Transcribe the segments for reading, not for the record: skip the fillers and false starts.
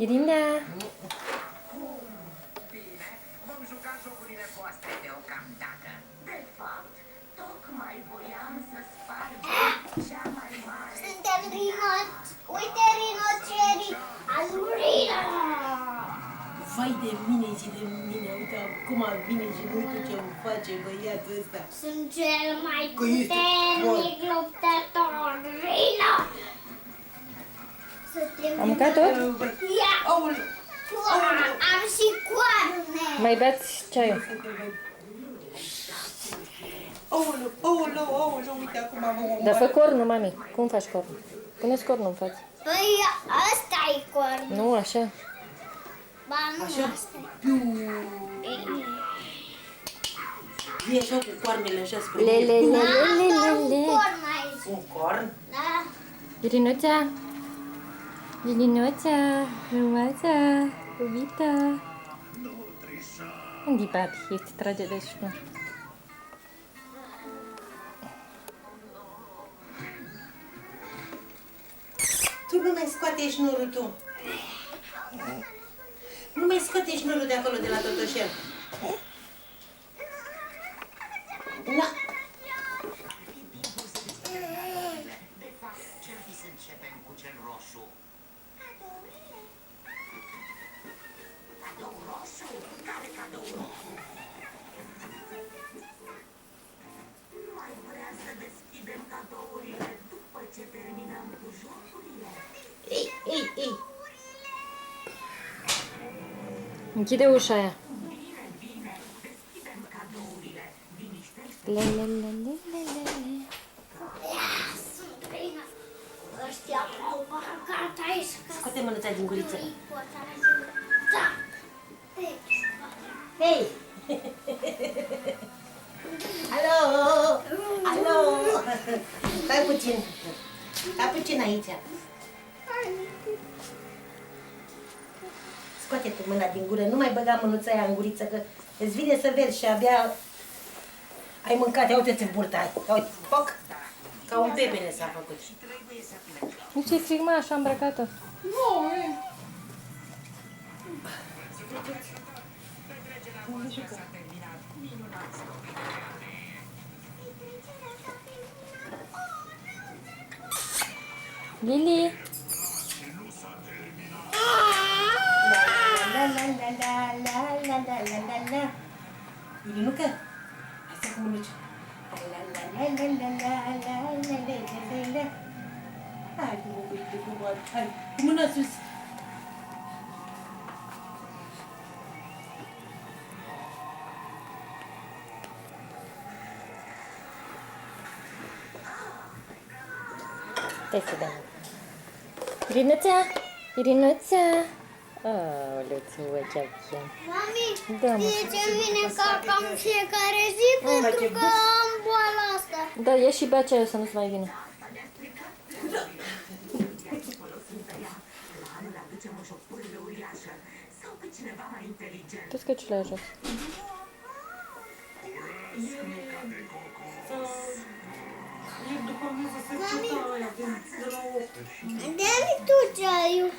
Irina! Bine, vom juca jocurile voastre deocamdată. De fapt, tocmai voiam să spargem cea mai mare. Suntem rinoți. Uite rinocerii al lui Rino. Vai de mine și de mine, uite acum vine și nu știu ce îmi face băiatul ăsta. Sunt cel mai Că este puternic luptător, Rino. Am mâncat tot? Ia! Aoleu, Am și coarne. Mai beați ceaiul. aoleu, aoleu, aoleu, uite acum mă omoară. Dar fă cornul, mami. Cum faci cornul? Puneți cornul în față. Păi ăsta e cornul. Nu, așa. Ba nu, Așa? asta e. Piu. E așa cu coarnele așa spre Le, mine. le, le, Am le, doar le, un le. corn aici. Un corn? Da? Irinuța! Irinuța! Frumoasa! Iubita! Unde-i papi? Este trage de șnur. Tu nu mai scoate șnurul tu. Nu mai scoate șnurul de acolo, de la totoșel. Na. De fapt, ce-ar fi să începem cu cel roșu? Cadou roșu? Care cadou roșu? Nu ai vrea să deschidem cadourile după ce terminăm cu jocurile? Ei, ei, ei. Închide ușa aia. Bine, bine, deschidem cadourile. Liniștește. Le, le, le, le, le, le, le. Ia, sunt Rino. Ăștia au parcat aici. Scoate mânuța din guriță. Da. Deci, Hei! Alo! Alo! Stai puțin. Stai puțin aici. Scoate tu mâna din gură, nu mai băga mânuța aia în guriță, că îți vine să vezi și abia ai mâncat. Ia uite-ți în burta aia. Ia uite, foc! Ca un pepene s-a făcut. Trebuie să plecăm. Nu ce-i frig, mă, așa îmbrăcată? Petrecerea voastră s-a terminat. Minunat, scopii. Lili! La la la la la la la la la la. Irinuca, hai să cu mânuci. La la la la la la la la la la la. Hai cu mânuci, cu mânuci, hai, cu mâna sus. Stai să dăm. Irinuța! Irinuța! Aoleu-ți ce-am. Mami, Da, mă. știi ce vine caca în fiecare zi? Pentru că am boala asta. Da, ia și bea ceaiul să nu-ți mai vină. Anul aducem o șopură uriașă sau pe cineva mai inteligent. Tu scăciule jos. Ieri după amiază se certa aia de la 8. Dă-mi tu ceaiul.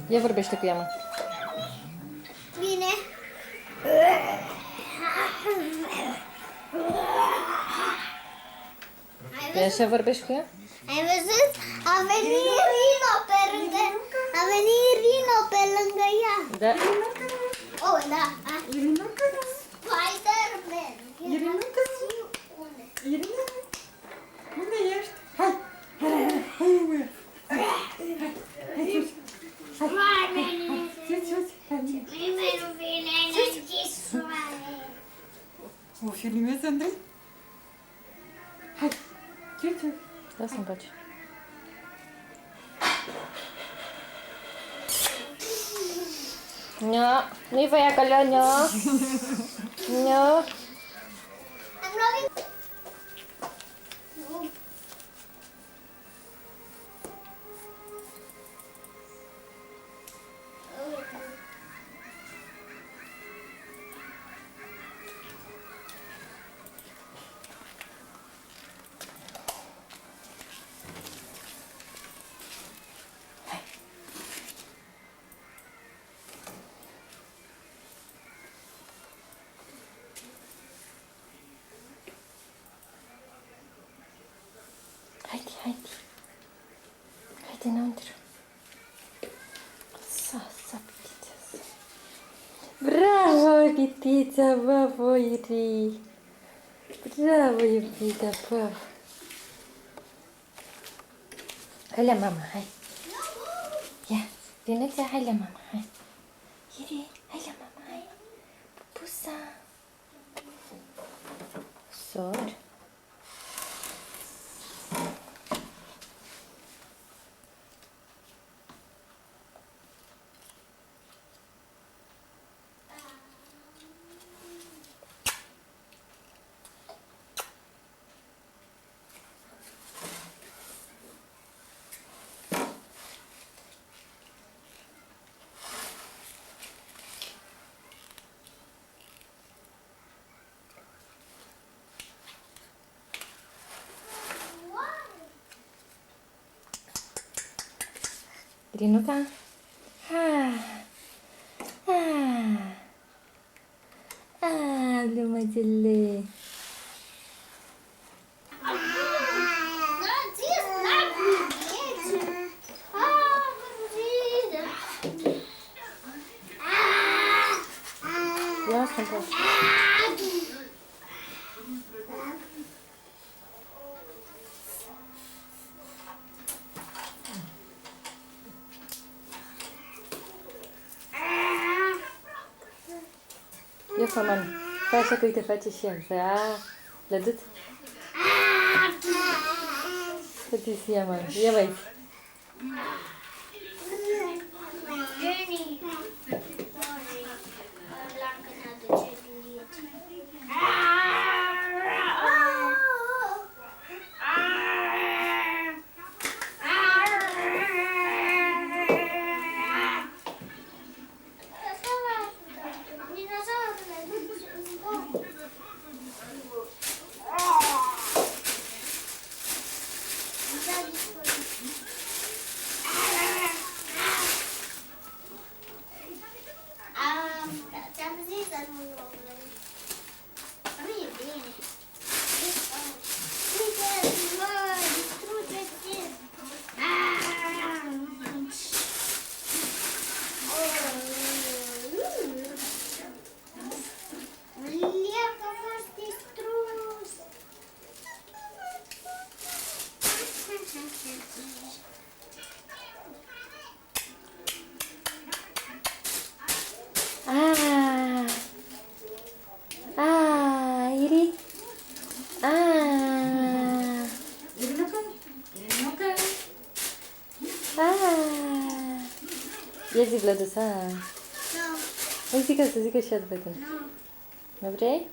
Ia vorbește cu ea, mă. Bine. Păi așa vorbești cu ea? Ai văzut? A venit Rino pe lângă... A venit Rino pe lângă ea. Da. Oh, da. Spider-Man. Irinuca, Unde? Irina, unde ești? Hai, hai, hai, mă. Oamenii. Sus, sus, hai. Nimeni nu vine în închisoare. O filmezi, Andrei? Hai, sus, sus. Lasă-mi pace. Nea, nu-i voia că lea, nea. Nea. Am lovit. ghitița, bravo, Iri. Bravo, iubita, bravo. Hai la mama, hai. Ia, Rinuța, hai la mama, hai. Iri, hai la mama, hai. Pupusa. Sor. Rinuca? Lumățele. Lasă-mi. Ia fă, mami. Fă așa că uite, face și el. Lăduț. Să-ți ia, mami. Ia, băi. Ți-am zis să nu nu e bine. Uite, mă, distruge-te. Leac a fost distrus. Iri. Ia zi, Vlăduța. Îi zică să zică și ea după tine. Nu vrei?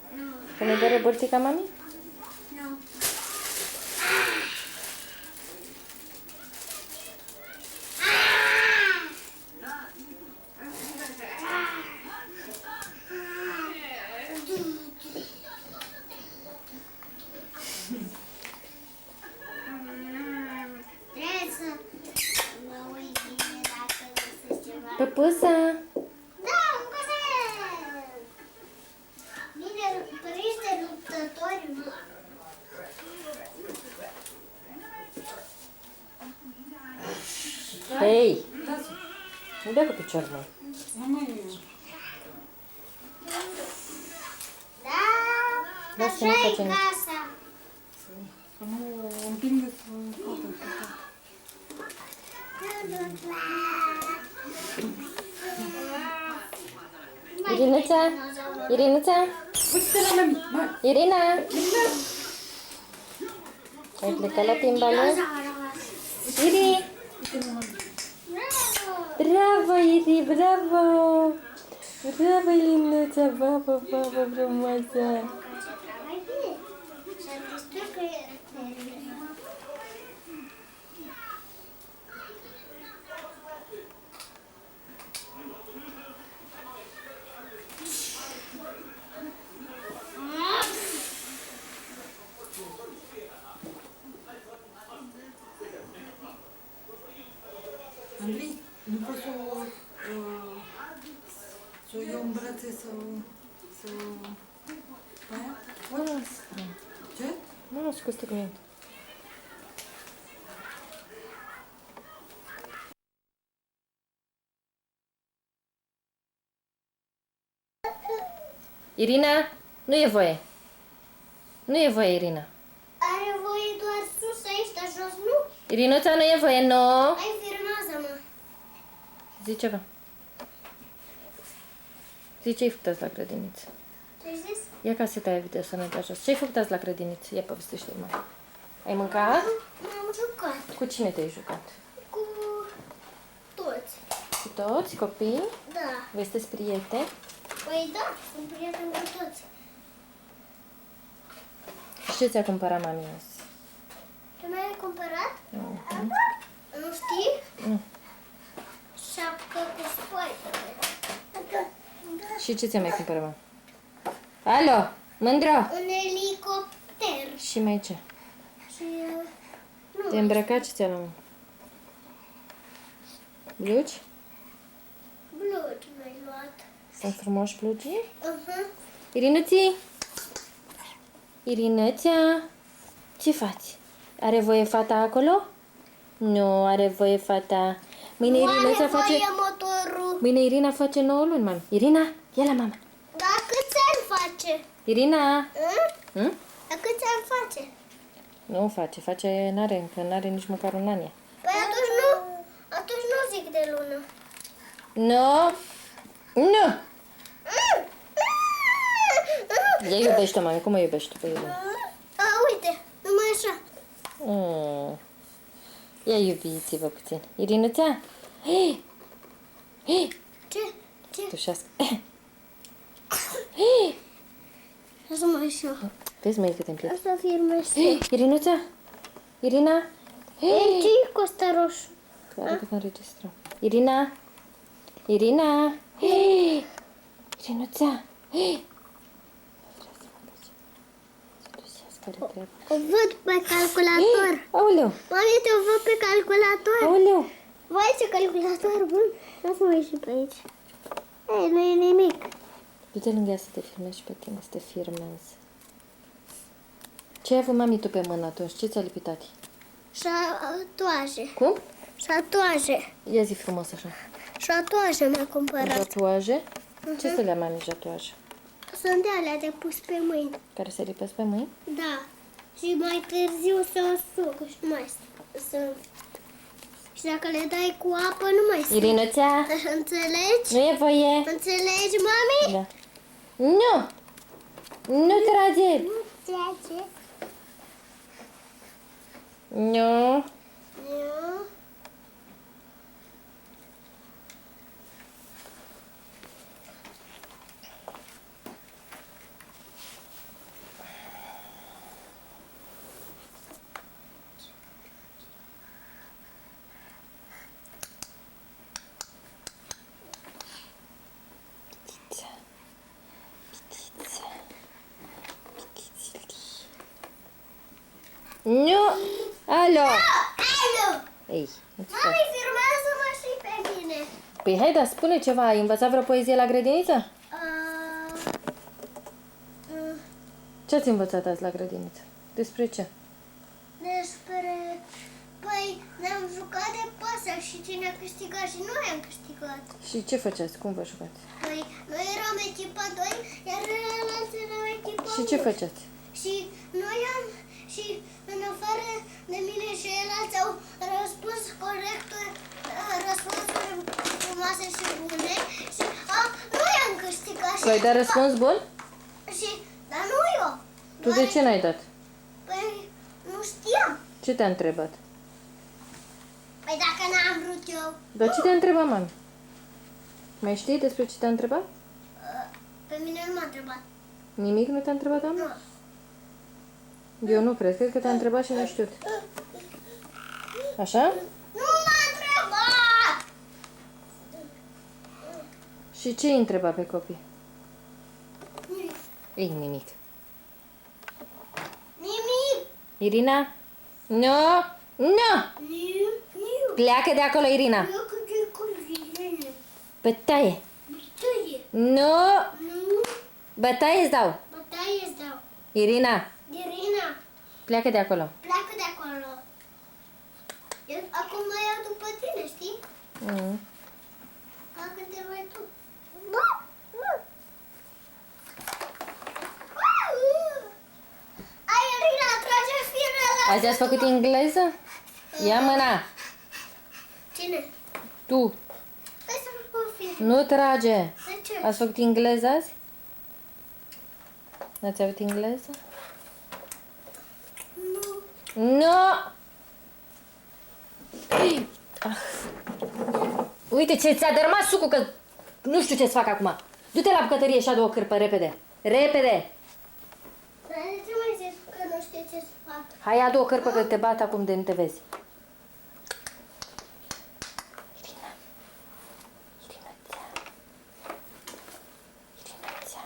Că ne doare borțica, mami? Păpusa! Da, încă se... Bine, părinți luptători, mă. Hei! Nu dea cu picior, mă. Da, Lasă-mă așa e facem. casa. Să nu împingă toată. Irinuța? Irinuța? Uite la mami! Irina! Ai plecat la plimbare? Iri! Bravo, Iri, bravo! Bravo, Irinuța, bravo, bravo, frumoasă! Andrei, nu pot să o iau în brațe să... Aia? Nu las. Ce? Nu las cu ăsta cu mine. Irina, nu e voie. Nu e voie, Irina. Are voie doar sus aici, dar jos nu? Irinuța, nu e voie, nu. Hai, filmează-mă. Zi ceva. Zi ce-ai făcut azi la grădiniță. Ce-ai zis? Ia caseta aia video să ne dea jos. Ce-ai făcut azi la grădiniță? Ia povestește-mi. Ai mâncat? M-am jucat Cu cine te-ai jucat? cu toți. Cu toți copii? Da. Voi sunteți prieteni? Păi da, sunt prieten cu toți. Și ce ți-a cumpărat mami azi? Ce mi-ai cumpărat? Mhm. Nu știi? Nu. Șapcă cu Spider-Man. Și ce ți-a mai cumpărat mami? Alo, mândro! Un elicopter. Și mai ce? Și... Nu. Te îmbrăcat ce ți-a luat? Blugi? Blugi mi-ai luat. Sunt frumoși blugii? Uh-huh. Irinuții? Irinuța? Ce faci? Are voie fata acolo? Nu are voie fata. Mâine Nu Irinuța are face... voie motorul. Mâine Irina face 9 luni, mami. Irina, ia la mama. Dar câți ani face? Irina! Hă? Hm? Dar câți ani face? Nu face, n-are încă, n-are nici măcar un an ea. Păi atunci nu zic de lună. Nu! Nu! Ea iubește, mami, cum o iubește pe Irina? A, uite, numai așa. Mm. Ia iubiți-vă puțin. Irinuța? Hei! Hei! Ce? Ce? Tușească. Lasă mai așa. Vezi, măi, cât îmi place. Asta filmez. Irinuța? Irina? Hei! Ce-i cu ăsta roșu? Clar că înregistrăm. Irina? Irina? Hei! Irinuța? Hei! O văd pe calculator. Aoleu! Mami, te văd pe calculator. Aoleu! Vai, ce calculator bun. Lasă-mă și pe aici. Ei, nu e nimic. Du-te lângă ea să te filmezi și pe tine, să te filmezi. Ce ai avut mami tu pe mână atunci? Ce ți-a lipit tati? Șatoaje. Cum? Șatoaje. Ia zi frumos așa. Șatoaje mi-a cumpărat. Jatuaje? Ce să le mami jatuaje? Sunt de alea de pus pe mâini. Care se lipesc pe mâini? Da. Și mai târziu să o suc și nu mai sunt. Și dacă le dai cu apă, nu mai sunt. Irinuța? Înțelegi? Nu e voie? Înțelegi, mami? Da. Nu! Nu trage! Nu trage. Nu! Nu. Pitița. Pitița. Pitițili. Nu! Alo! Alo! Ei, nu-ți fac. Mami, filmează-mă și pe mine. Păi hai, dar spune ceva. Ai învățat vreo poezie la grădiniță? Ce ați învățat azi la grădiniță? Despre ce? Despre... Păi, ne-am jucat de pasări și cine a câștigat și noi am câștigat. Și ce făceați? Cum vă jucați? Păi, noi eram echipa 2, iar alții erau echipa Și ce 1. făceați? Și noi am... Și în afară de mine și ceilalți au răspuns corect răspunsuri frumoase și bune. Și noi am câștigat. Tu ai dat răspuns bun? Și, dar nu eu. Tu de ce n-ai dat? Păi, nu știam. Ce te-a întrebat? Păi dacă n-am vrut eu. Dar ce te-a întrebat, mami? Mai știi despre ce te-a întrebat? Pe mine nu m-a întrebat. Nimic nu te-a întrebat, doamne? Nu. Eu nu cred. Cred că te-a întrebat și nu știut. Așa? Nu m-a întrebat! Și ce îi întreba pe copii? Nimic. Ei, nimic. Nimic. Irina? Nu! Nu! Nimic. Pleacă de acolo, Irina! Eu cât de curvine. Bătaie! Bătaie. Nu! Nu. Bătaie îți dau! Bătaie îți dau. Irina, Irina, pleacă de acolo. pleacă de acolo. Eu acum mă iau după tine, știi? Mm. Dacă te mai tu. Azi ați făcut engleză? Ia mâna. Cine? Tu. Hai să mă confirm. Nu trage. De ce? Ați făcut engleză azi? N-ați avut engleză? Nu. Nu! Ah. Uite ce ți-a dărâmat sucul, că nu știu ce-ți fac acum. Du-te la bucătărie și adu o cârpă, repede. Repede! Dar de ce mai zici că nu știi ce să fac? Hai, adu o cârpă, că te bat acum de nu te vezi. Irina. Irinuța. Irinuța.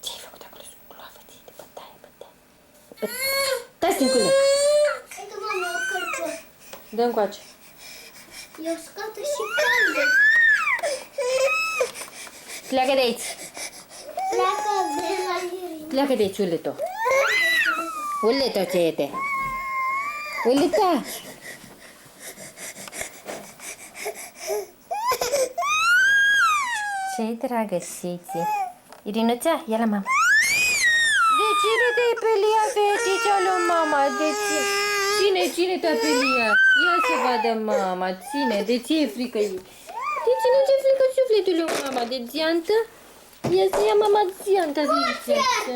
Ce-ai făcut acolo sub gloavă? De bătaie, bătaie. Stai, stincule. Uite, mama, o cărpă. Dă încoace. E uscată și caldă. Pleacă de aici. Pleacă de la Irina. Pleacă de aici, uleto. Uleto, ce este? Uleta. Ce-i dragă, Siți? Irinuța, ia la mama. De cine te-ai peliat, fetița lui mama? De cine? Cine te-a peliat? Ia să vadă mama, ține. De ce e frică ei? De cine ce frică sufletul lui mama? De țiantă? Ia să ia mama țianta de viață.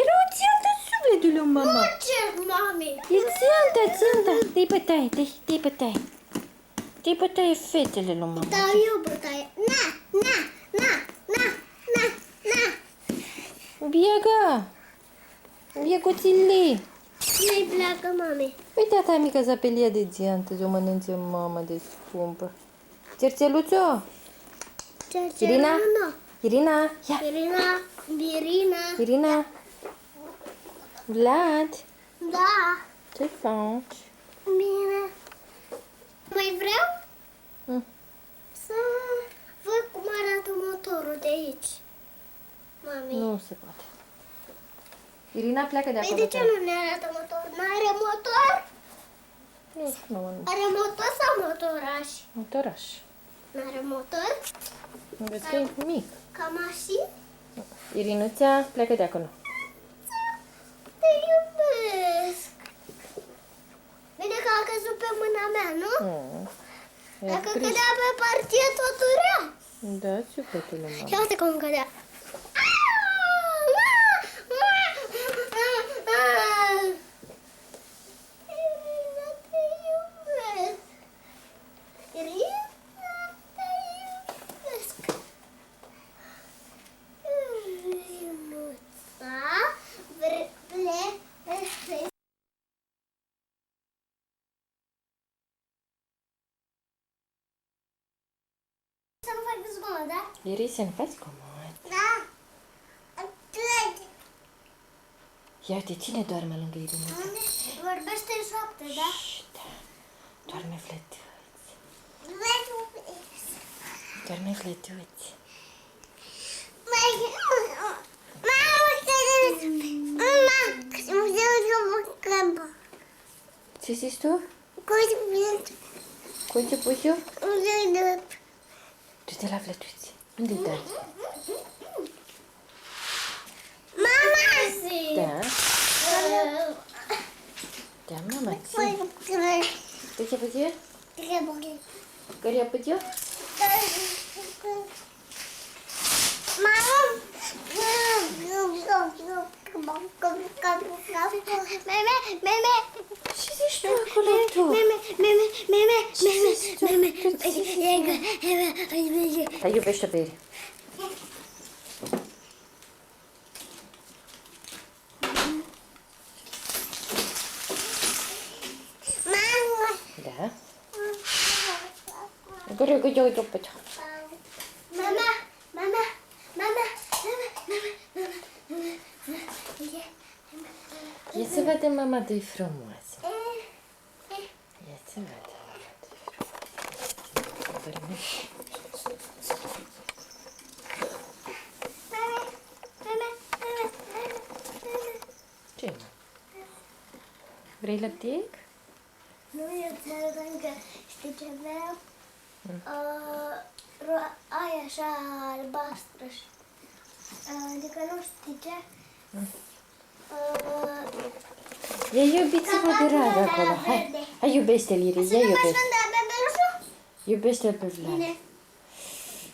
Era o țiantă sufletul lui mama. Nu cer, mami. E țianta. Dă-i bătaie, dă-i bătaie. Dă-i bătaie fetele lui mama. Da, eu bătaie. Na. Biega. Bieguțile. Nu-i pleacă, mami. Uite, ta mică zapelia de țiantă, o mănânce mama de scumpă. Cerțeluțo. Irina? Irina, ia. Irina. Vlad, Da. ce faci? Bine. Mai vreau să văd cum arată motorul de aici. Mami. Nu se poate. Irina, pleacă de Păi acolo. de ce nu ne arată motor? N-are motor? Nu știu, nu. Are motor sau motoraș? Motoraș. N-are motor? Vezi că e mic. Ca mașini? Irinuța, pleacă de acolo. Te iubesc. Bine că a căzut pe mâna mea, nu? Dacă cădea pe partie, tot urea. Da, sufletul lui mama. Ia uite cum cădea. Irina, te iubesc. Irina, te iubesc. Irinuța, să nu fac zgomot, da? Iris, să nu faci comod. Da. Ia uite, cine doarme lângă Irinuța? Vorbește în șoaptă, da? Da. Doarme flătuț. Doarme flătuț. Ce zici tu? Cum ce pui eu? Du-te la flătuț. Unde-i tari? Da. Da, mama, ți. Tu ce pui eu? Care a pui eu? Ce zici tu acolo tu? Hai, iubește pe el. Da. Gure, uite pe cea. Ia să vadă mama de-i frumoasă. Ia să vadă mama de-i frumoasă. Ce, mă? Vrei lăptic? Nu, eu ți arăt încă, știi ce vreau? Aia așa albastră. Adică nu știi ce? Ia iubiți-vă drag acolo. Hai iubește-l, Iri, ia iubește. Iubește-l pe Vlad.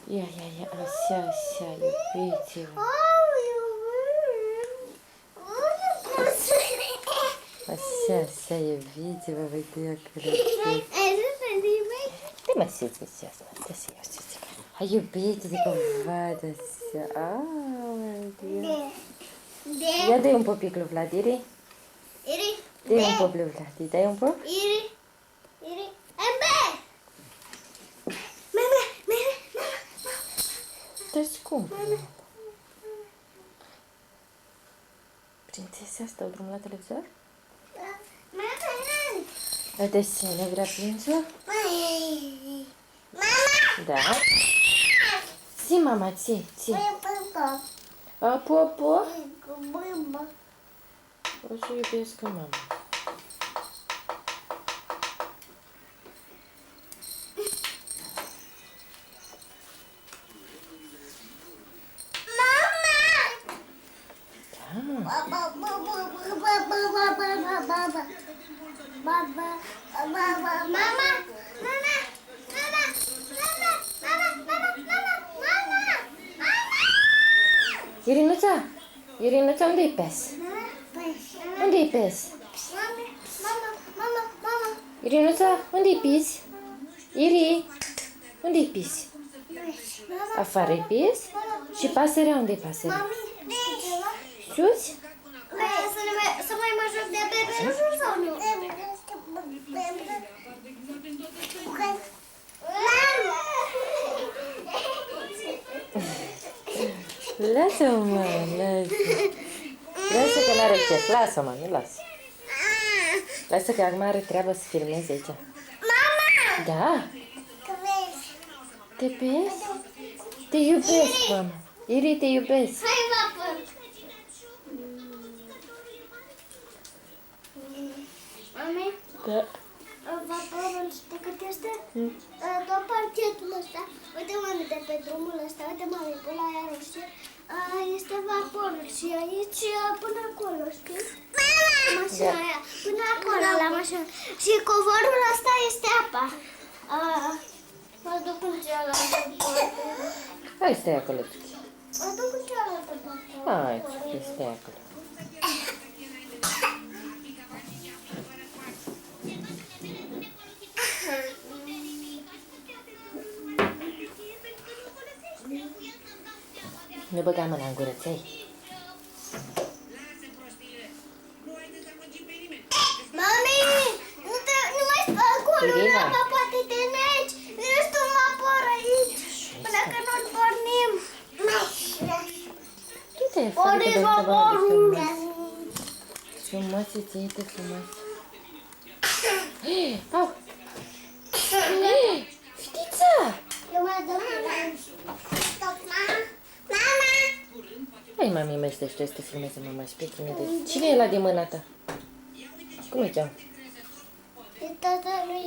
Ia, așa, iubiți-vă. Așa, iubiți-vă, uite acolo. Te mă siți сейчас, te siți. Hai iubiți-vă că văd așa. Aoleu. Ia dă-i un popic lui Vlad, Iri. Dă-i un pop lui Vlad, îi dai un pop? Iri. Dă-ți cum? Prințesa asta, dau drumul la televizor? La desene vrea prințul? Da. Zi, mama, zi. Apo. O să iubesc ca mama. Irinuța, unde-i pes? Unde-i pes? Irinuța, unde-i pis? Iri, unde-i pis? Afară-i pis? Și pasărea, unde-i pasărea? Sus? Să mai mă joc de bebelușul sau nu? Lasă-o, mă, lasă. Lasă că n-are chef. Lasă, mă, nu lasă. Lasă că acum are treabă să filmeze aici. Mama! Da? Te vezi? Te iubesc, mama. Iri, te iubesc. Hai, vapor! Mami? Da. Vaporul, știi cât este? Tot parchetul ăsta. Uite, mami, de pe drumul ăsta, uite, mami, până la aia roșie, este vaporul și aici până acolo, știi? Mașina aia, până acolo, la mașină. Și covorul ăsta este apa. Mă duc în cealaltă parte. Hai, stai acolo. Mă duc în cealaltă parte. Hai, stai acolo. Nu băga mâna în gură, ți-ai? Mami, nu mai stă acolo, Irina. apa poate te neci. Ești un vapor aici, până când nu pornim. Du-te, Ori fără vaporul. Frumos, îți uite frumos. Au! Fetița! Eu mai dau stop, mama. Hai, mami, măștește să te filmeze mama și pe tine. Cine e ăla de mâna ta? Cum îi cheamă? E tata lui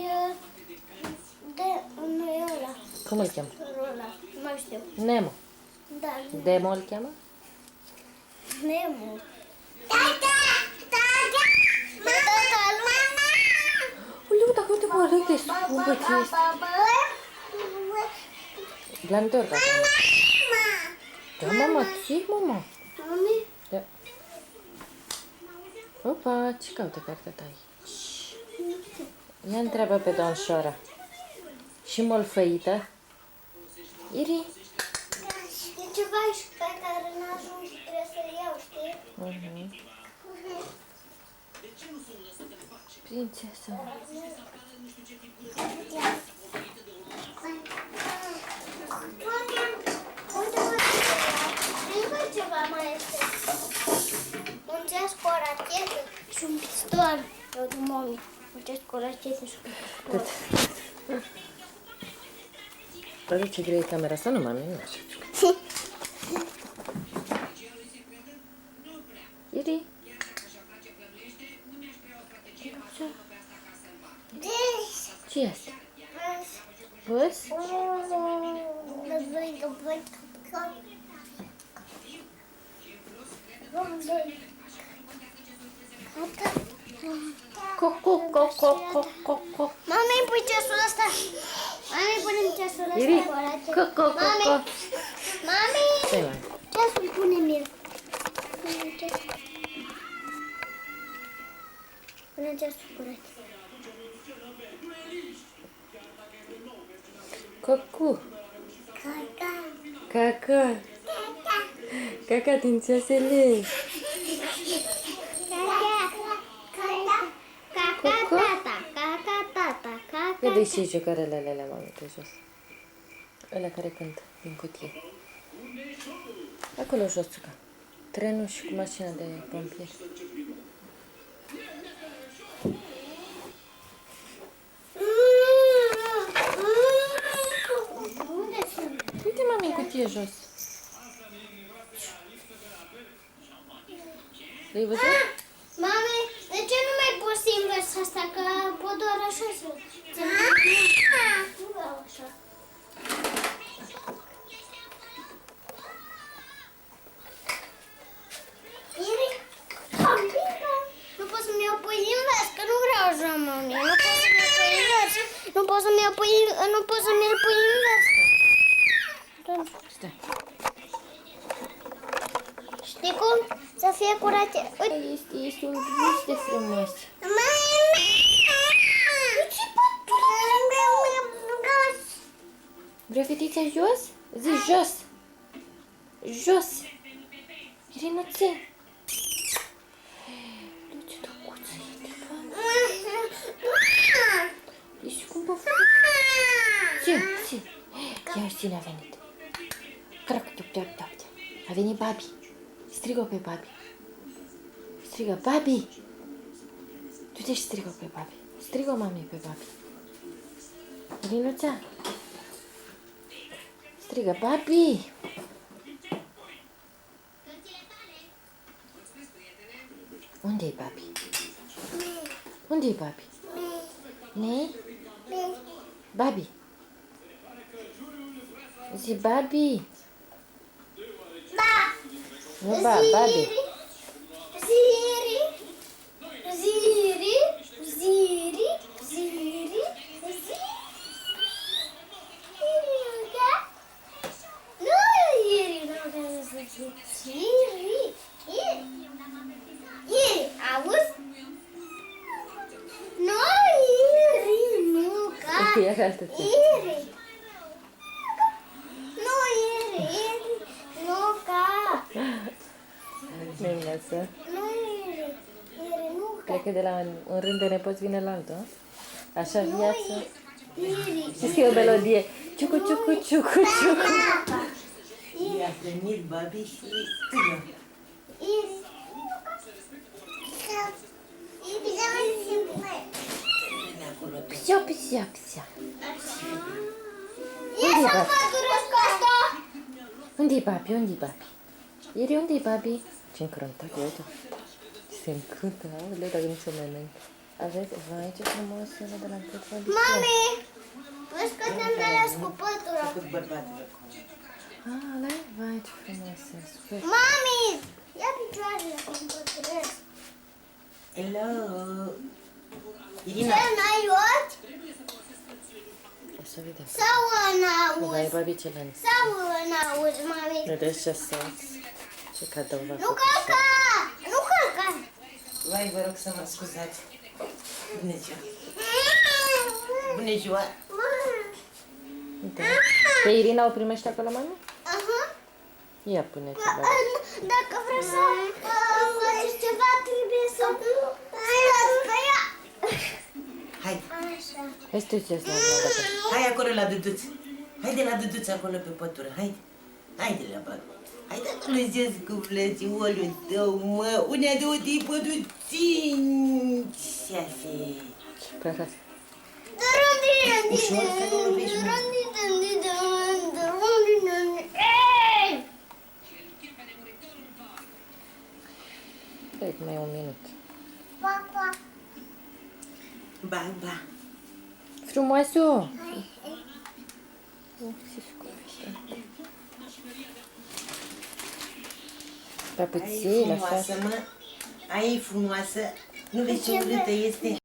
nu e ăla. Cum îl cheamă? Ăla, nu mai știu. Nemo. Da, Demo îl cheamă? Nemo. Tata! Mama! Uleu, dacă uite, mă, arăt de scumpă ce este. La întorc acum. Da, mama, ce, mama? Mami? Da. Opa, ce caută cartea ta aici? Ia întreabă pe domnișoara. Și molfăită? Iri? E ceva aici pe care n-ajung și trebuie să-l iau, știi? Prințesa. Uite ceva mai este. Un ceas cu o rachetă și un pistol. Eu de mami. Un ceas cu o rachetă și un pistol. Păi ce greu e camera asta, nu, mami, nu așa. Iri? Ce e asta? Păs? Cucu, coco, coco. Mami, pui ceasul ăsta. Mami, punem ceasul ăsta. Iri, curate. coco, Mami, coco. mami, Stai, mai. ceasul punem el. Punem ceasul. Punem ceasul curate. Cucu. Caca. Caca. Caca din ceasele. Caca, tata, caca, tata, caca. Ia dă-i și jucărele alea, mami, pe jos. Ăla care cântă din cutie. Acolo jos, Țuca. Trenul și cu mașina de pompieri. Unde sunt? Uite, mami, în cutie jos. L-ai văzut? Mami, de ce nu mai poți invers asta? Că pot doar așa să... Nu vreau așa. Iri, nu pot să-mi iau pe invers, că nu vreau așa, mami. Nu pot să-mi iau pe invers. Nu pot să-mi iau pe invers. Nu pot să-mi iau pe invers. Stai. Știi cum? Să fie curate. Uite. Este un vis de frumos. Vrei fetița jos? Zi jos. Jos. Irinuțe. Du-te, drăguță, ești cumpă Ce? Ce? Ia cine a venit. Crac, tup. A venit Babi. Strigă pe Babi. Strigă, Babi! Du-te și strigă pe Babi. Strigă mami pe Babi. Irinuța. Strigă, Babi! Unde-i Babi? Unde-i Babi? Ne? Babi. Zi Babi. Nu ba, Babi. Iar altă ți. Nu-mi lasă. Cred că de la un rând de nepoți vine la altul. Așa viață. Știți că e o melodie. Ciucu, ciucu, ciucu, ciucu. I-a venit Babi și strigă. Vine acolo pe Pisia, pisia, pisia. Unde-i Babi? Unde-i Babi? Iri, unde-i Babi? Ce încrântat, uite. Se încântă, aoleu, dacă nu se mănâncă. Aveți, vai, ce frumos ăla de la cât Babi. Mami, vezi că te-am tăiat cu pătura. făcut bărbatul acolo. Ah, ăla e? Vai, ce frumos e, super. Mami, ia picioarele că îmi păturesc. Hello! Ce, Irina! n-ai ochi? O să vedem. Sau în Vai, auzi? Babi, ce lănț. Sau în auzi, mami? Nu deci ce sos. Ce cadou v-a Nu făcut. călca! Nu călca! Vai, vă rog să mă scuzați. Bună ziua! Bună ziua! Uite. Pe Irina o primești acolo, mami? Aha. Ia pune-te, Babi. Dacă vreau să faceți ceva, trebuie să stați pe ea. Hai! Așa. Hai să te uiți la mine, dacă... Hai acolo la Duduț! Haide la Duduț acolo pe pătură, haide! Haide la Babi! Haide acolo jos cu flățiolul tău, mă! Unea două, trei, patru, cinci, șase! Ce părăs. Ușor, să nu lovești mult. Cred că mai e un minut. Ba, ba! Frumoasă! Se scupește. Hai, Papuțel, așa. frumoasă, mă! Aia e frumoasă. Nu vezi ce urâtă este?